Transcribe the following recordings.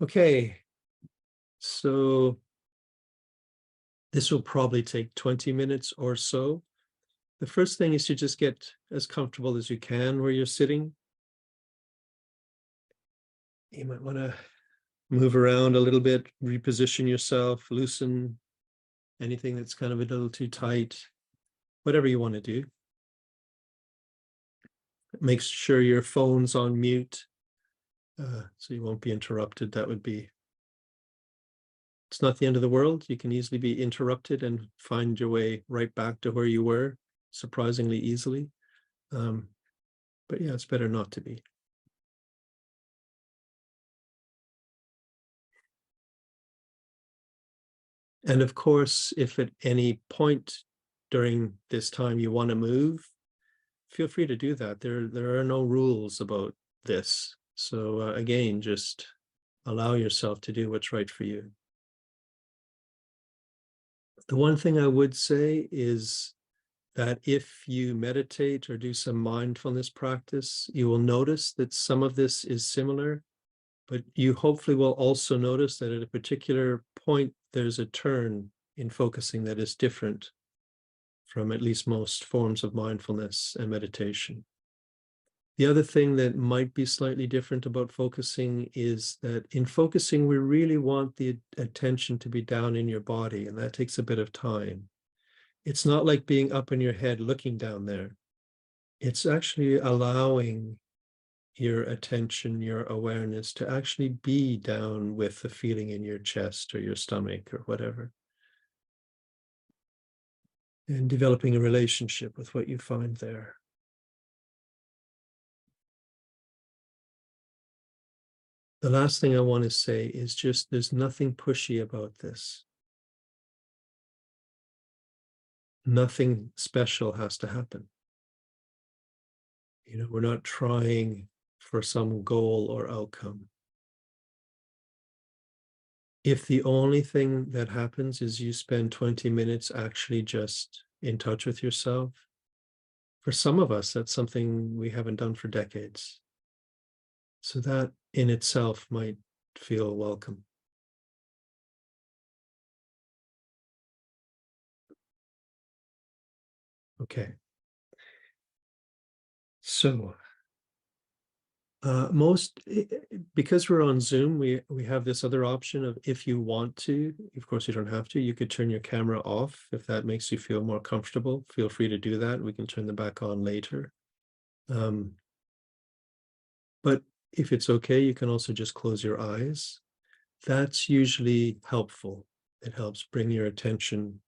Okay, so this will probably take 20 minutes or so. The first thing is to just get as comfortable as you can where you're sitting. You might want to move around a little bit, reposition yourself, loosen anything that's kind of a little too tight, whatever you want to do. Make sure your phone's on mute so you won't be interrupted. It's not the end of the world. You can easily be interrupted and find your way right back to where you were surprisingly easily. But yeah, it's better not to be. And of course, if at any point during this time you want to move, feel free to do that. There are no rules about this. So again, just allow yourself to do what's right for you. The one thing I would say is that if you meditate or do some mindfulness practice, you will notice that some of this is similar, but you hopefully will also notice that at a particular point, there's a turn in focusing that is different from at least most forms of mindfulness and meditation. The other thing that might be slightly different about focusing is that in focusing, we really want the attention to be down in your body, and that takes a bit of time. It's not like being up in your head looking down there. It's actually allowing your attention, your awareness to actually be down with the feeling in your chest or your stomach or whatever. And developing a relationship with what you find there. The last thing I want to say is just there's nothing pushy about this. Nothing special has to happen. You know, we're not trying for some goal or outcome. If the only thing that happens is you spend 20 minutes actually just in touch with yourself, for some of us, that's something we haven't done for decades. So that in itself might feel welcome. Okay. So because we're on Zoom, we have this other option of if you want to, of course you don't have to, you could turn your camera off if that makes you feel more comfortable. Feel free to do that. We can turn them back on later. But if it's okay, you can also just close your eyes. That's usually helpful. It helps bring your attention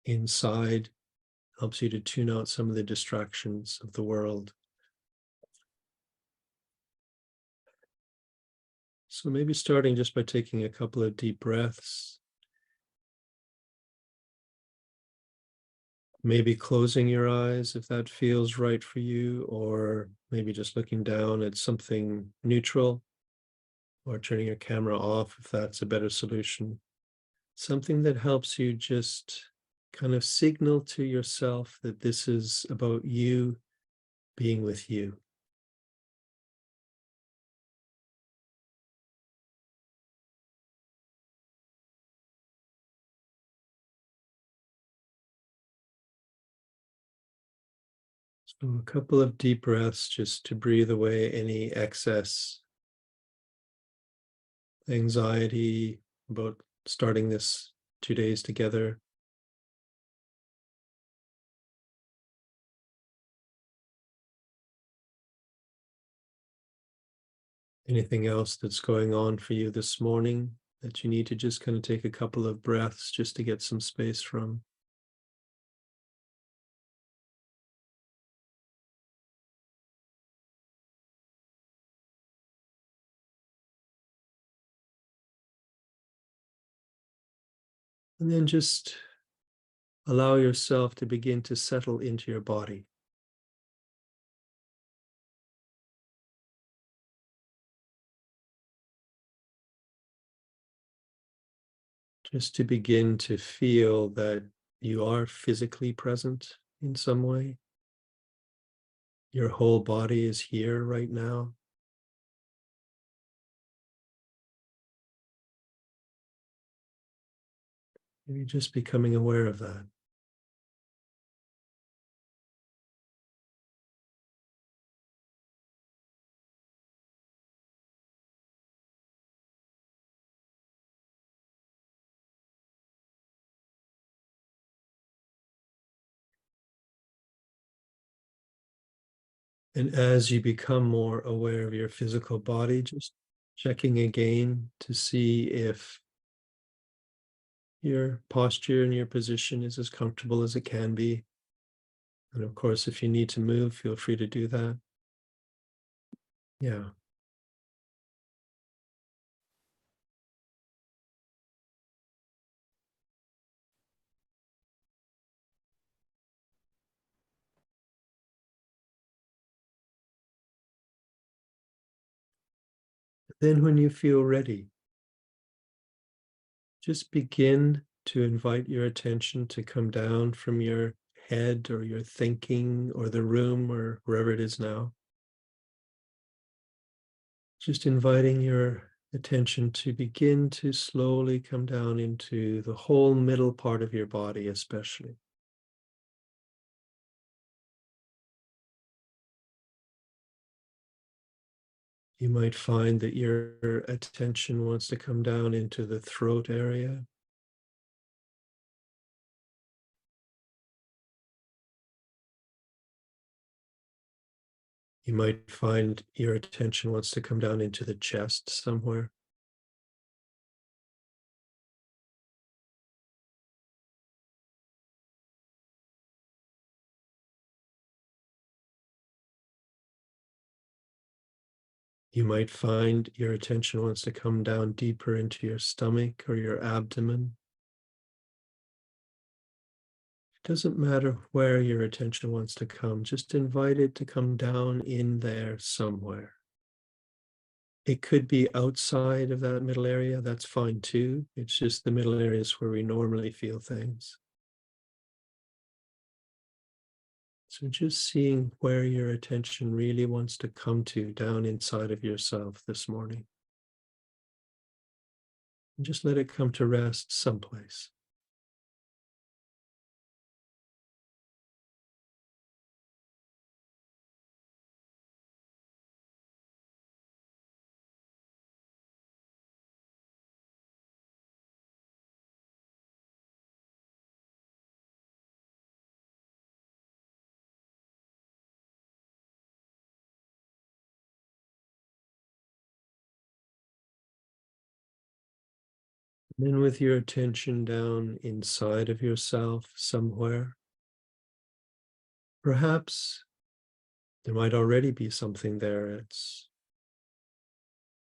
inside, helps you to tune out some of the distractions of the world. So maybe starting just by taking a couple of deep breaths, maybe closing your eyes if that feels right for you, or maybe just looking down at something neutral, or turning your camera off if that's a better solution. Something that helps you just kind of signal to yourself that this is about you being with you. So a couple of deep breaths just to breathe away any excess anxiety about starting this 2 days together. Anything else that's going on for you this morning that you need to just kind of take a couple of breaths just to get some space from. And then just allow yourself to begin to settle into your body. Just to begin to feel that you are physically present in some way. Your whole body is here right now. Maybe just becoming aware of that. And as you become more aware of your physical body, just checking again to see if your posture and your position is as comfortable as it can be. And of course, if you need to move, feel free to do that. Yeah. Then when you feel ready, just begin to invite your attention to come down from your head or your thinking or the room or wherever it is now. Just inviting your attention to begin to slowly come down into the whole middle part of your body, especially. You might find that your attention wants to come down into the throat area. You might find your attention wants to come down into the chest somewhere. You might find your attention wants to come down deeper into your stomach or your abdomen. It doesn't matter where your attention wants to come, just invite it to come down in there somewhere. It could be outside of that middle area, that's fine too. It's just the middle areas where we normally feel things. So just seeing where your attention really wants to come to down inside of yourself this morning. And just let it come to rest someplace. And then with your attention down inside of yourself somewhere, perhaps there might already be something there. It's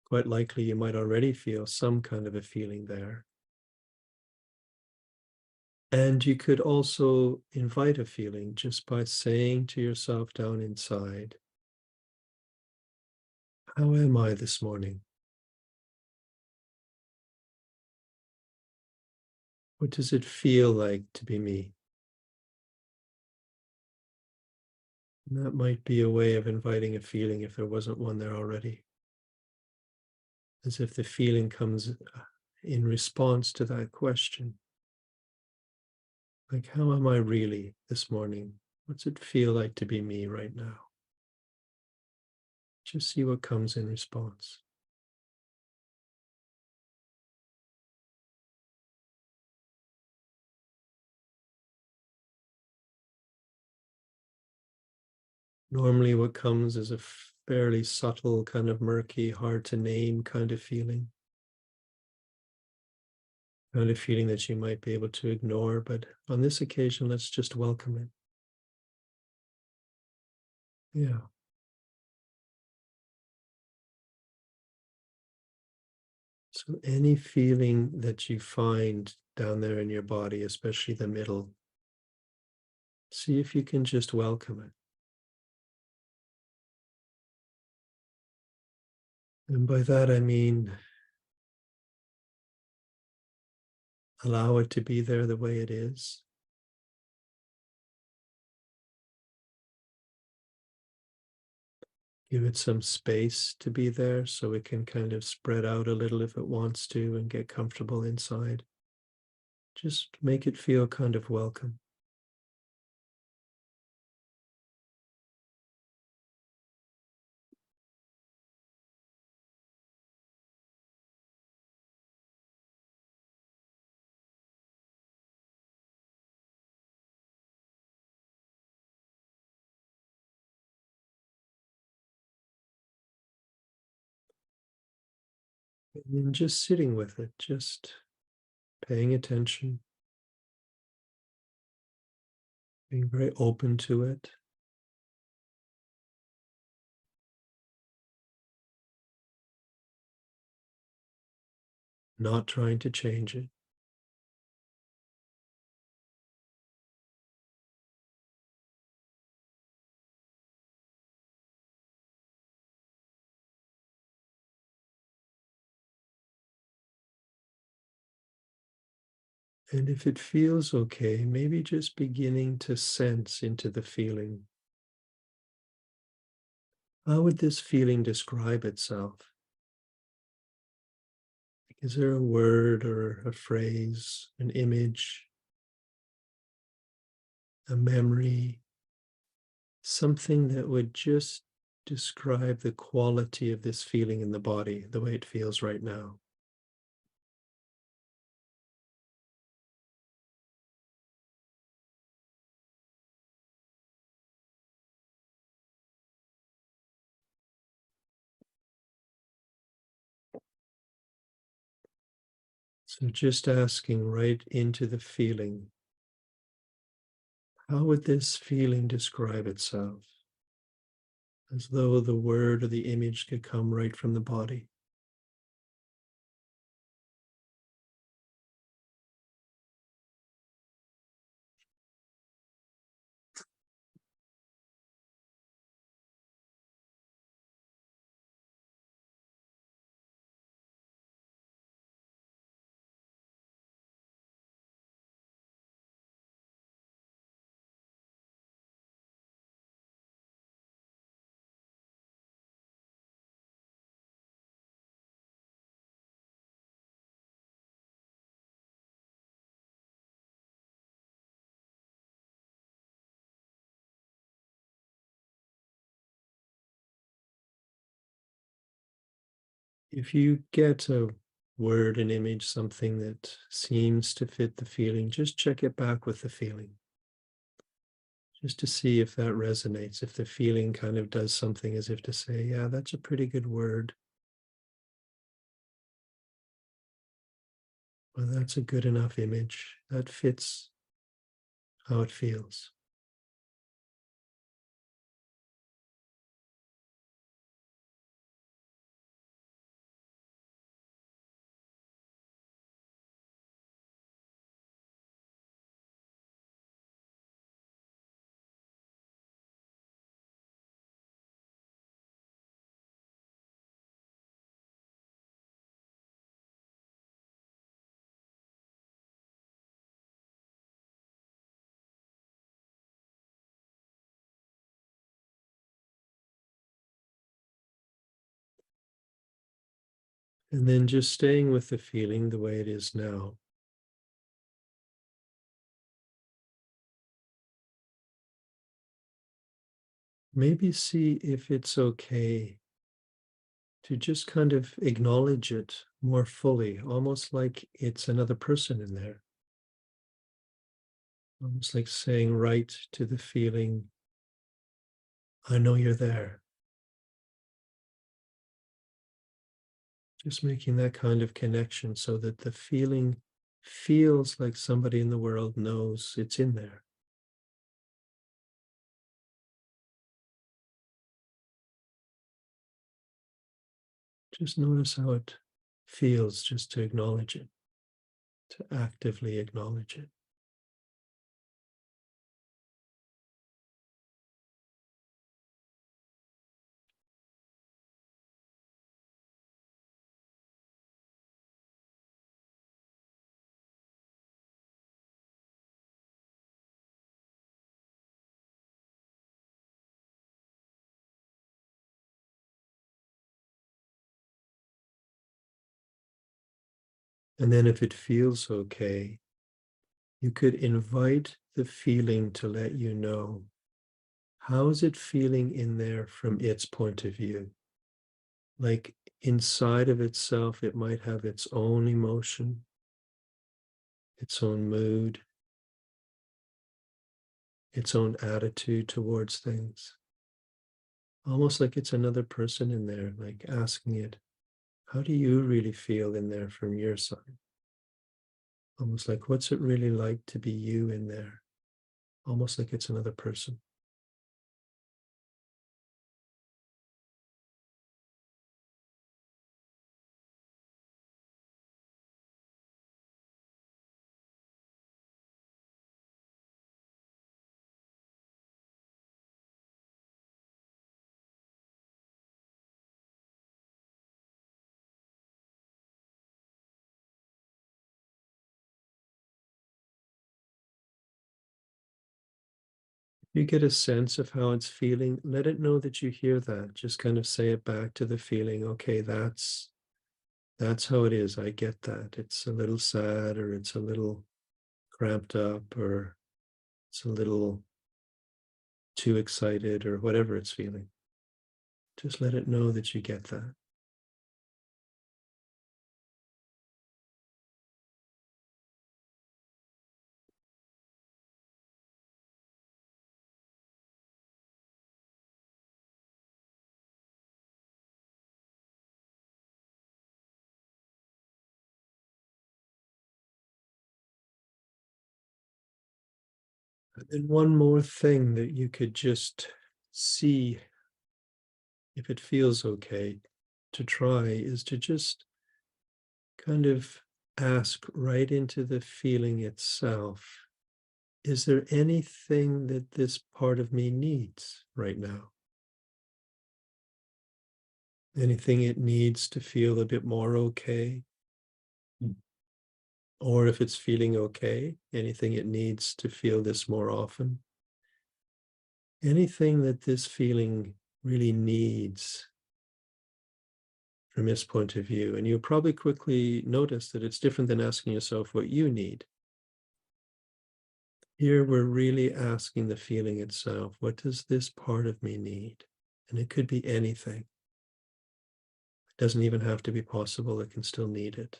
quite likely you might already feel some kind of a feeling there. And you could also invite a feeling just by saying to yourself down inside, how am I this morning? What does it feel like to be me? And that might be a way of inviting a feeling if there wasn't one there already. As if the feeling comes in response to that question. Like, how am I really this morning? What's it feel like to be me right now? Just see what comes in response. Normally, what comes is a fairly subtle, kind of murky, hard to name kind of feeling. Kind of feeling that you might be able to ignore, but on this occasion, let's just welcome it. Yeah. So any feeling that you find down there in your body, especially the middle, see if you can just welcome it. And by that, I mean, allow it to be there the way it is. Give it some space to be there so it can kind of spread out a little if it wants to and get comfortable inside. Just make it feel kind of welcome. And then just sitting with it, just paying attention, being very open to it. Not trying to change it. And if it feels okay, maybe just beginning to sense into the feeling. How would this feeling describe itself? Is there a word or a phrase, an image, a memory, something that would just describe the quality of this feeling in the body, the way it feels right now? So just asking right into the feeling, how would this feeling describe itself? As though the word or the image could come right from the body. If you get a word, an image, something that seems to fit the feeling, just check it back with the feeling. Just to see if that resonates, if the feeling kind of does something as if to say, yeah, that's a pretty good word. Or that's a good enough image. That fits how it feels. And then just staying with the feeling the way it is now. Maybe see if it's okay to just kind of acknowledge it more fully, almost like it's another person in there. Almost like saying right to the feeling, I know you're there. Just making that kind of connection so that the feeling feels like somebody in the world knows it's in there. Just notice how it feels just to acknowledge it, to actively acknowledge it. And then if it feels okay, you could invite the feeling to let you know, how is it feeling in there from its point of view? Like inside of itself, it might have its own emotion, its own mood, its own attitude towards things. Almost like it's another person in there, like asking it, how do you really feel in there from your side? Almost like, what's it really like to be you in there? Almost like it's another person. You get a sense of how it's feeling, let it know that you hear that. Just kind of say it back to the feeling, okay, that's how it is. I get that. It's a little sad, or it's a little cramped up, or it's a little too excited, or whatever it's feeling. Just let it know that you get that. And one more thing that you could just see if it feels okay to try is to just kind of ask right into the feeling itself, is there anything that this part of me needs right now? Anything it needs to feel a bit more okay? Or if it's feeling okay, anything it needs to feel this more often? Anything that this feeling really needs from its point of view. And you'll probably quickly notice that it's different than asking yourself what you need. Here, we're really asking the feeling itself, what does this part of me need? And it could be anything. It doesn't even have to be possible, it can still need it.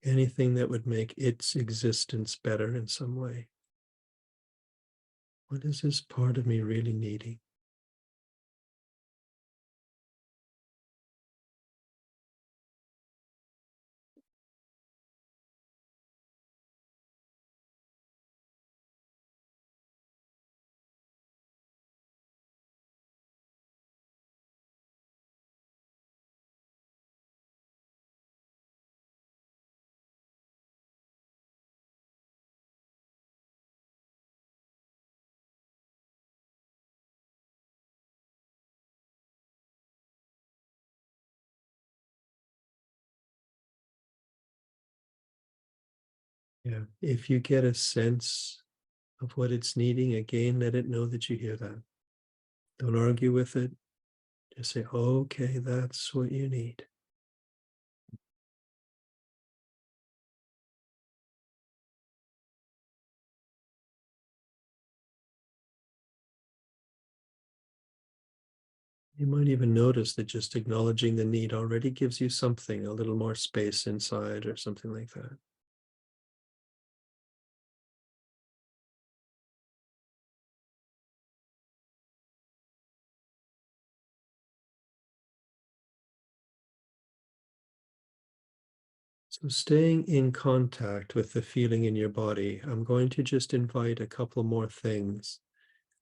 Anything that would make its existence better in some way. What is this part of me really needing? Yeah. If you get a sense of what it's needing, again, let it know that you hear that. Don't argue with it. Just say, okay, that's what you need. You might even notice that just acknowledging the need already gives you something, a little more space inside or something like that. So staying in contact with the feeling in your body, I'm going to just invite a couple more things.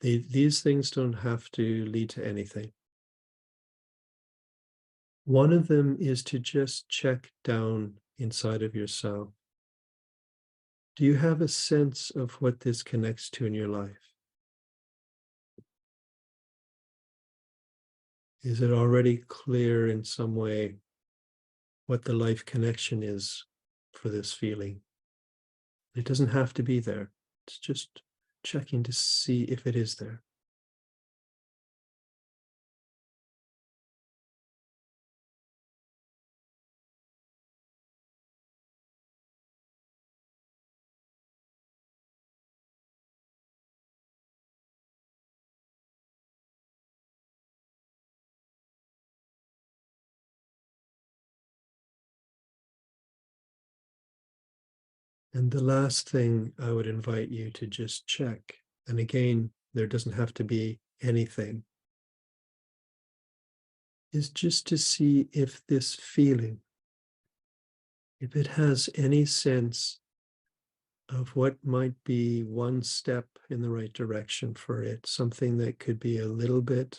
These things don't have to lead to anything. One of them is to just check down inside of yourself. Do you have a sense of what this connects to in your life? Is it already clear in some way what the life connection is for this feeling? It doesn't have to be there. It's just checking to see if it is there. And the last thing I would invite you to just check, and again, there doesn't have to be anything, is just to see if this feeling, if it has any sense of what might be one step in the right direction for it, something that could be a little bit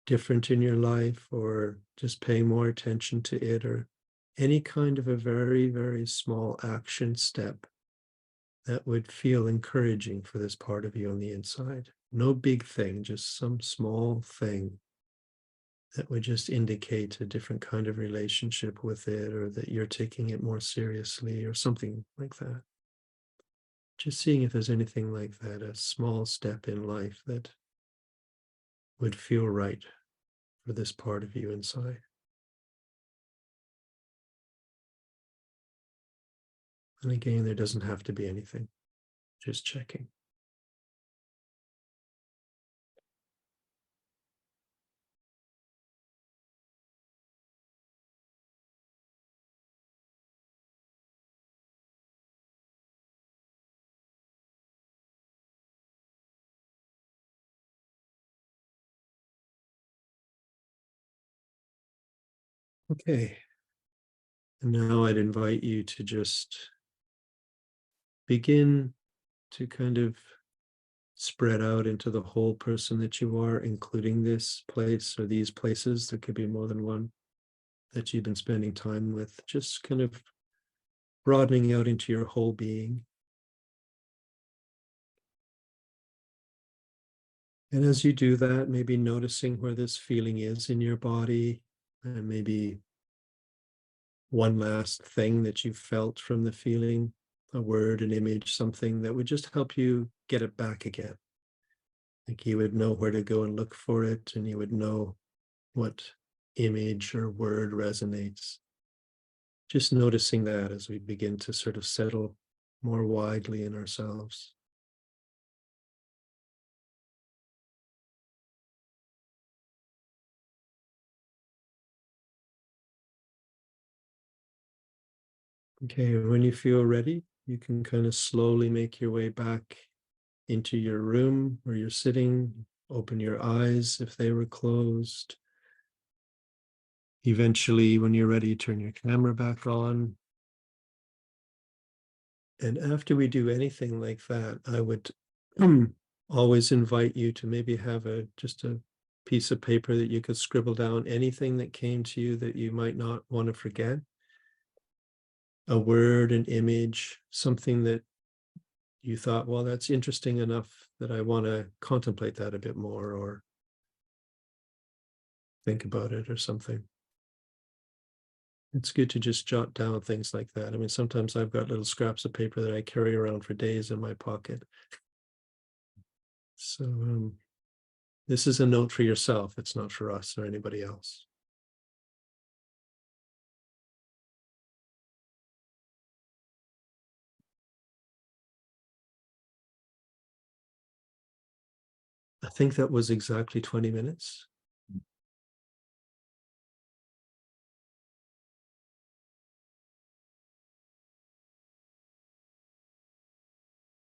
different in your life, or just paying more attention to it, or any kind of a very, very small action step that would feel encouraging for this part of you on the inside. No big thing, just some small thing that would just indicate a different kind of relationship with it, or that you're taking it more seriously, or something like that. Just seeing if there's anything like that, a small step in life that would feel right for this part of you inside. And again, there doesn't have to be anything, just checking. Okay. And now I'd invite you to just begin to kind of spread out into the whole person that you are, including this place or these places. There could be more than one that you've been spending time with, just kind of broadening out into your whole being. And as you do that, maybe noticing where this feeling is in your body, and maybe one last thing that you felt from the feeling, a word, an image, something that would just help you get it back again. Like you would know where to go and look for it, and you would know what image or word resonates. Just noticing that as we begin to sort of settle more widely in ourselves. Okay, when you feel ready, you can kind of slowly make your way back into your room where you're sitting. Open your eyes if they were closed. Eventually, when you're ready, turn your camera back on. And after we do anything like that, I would always invite you to maybe have just a piece of paper that you could scribble down anything that came to you that you might not want to forget. A word, an image, something that you thought, well, that's interesting enough that I want to contemplate that a bit more, or think about it or something. It's good to just jot down things like that. I mean, sometimes I've got little scraps of paper that I carry around for days in my pocket. So this is a note for yourself. It's not for us or anybody else. I think that was exactly 20 minutes.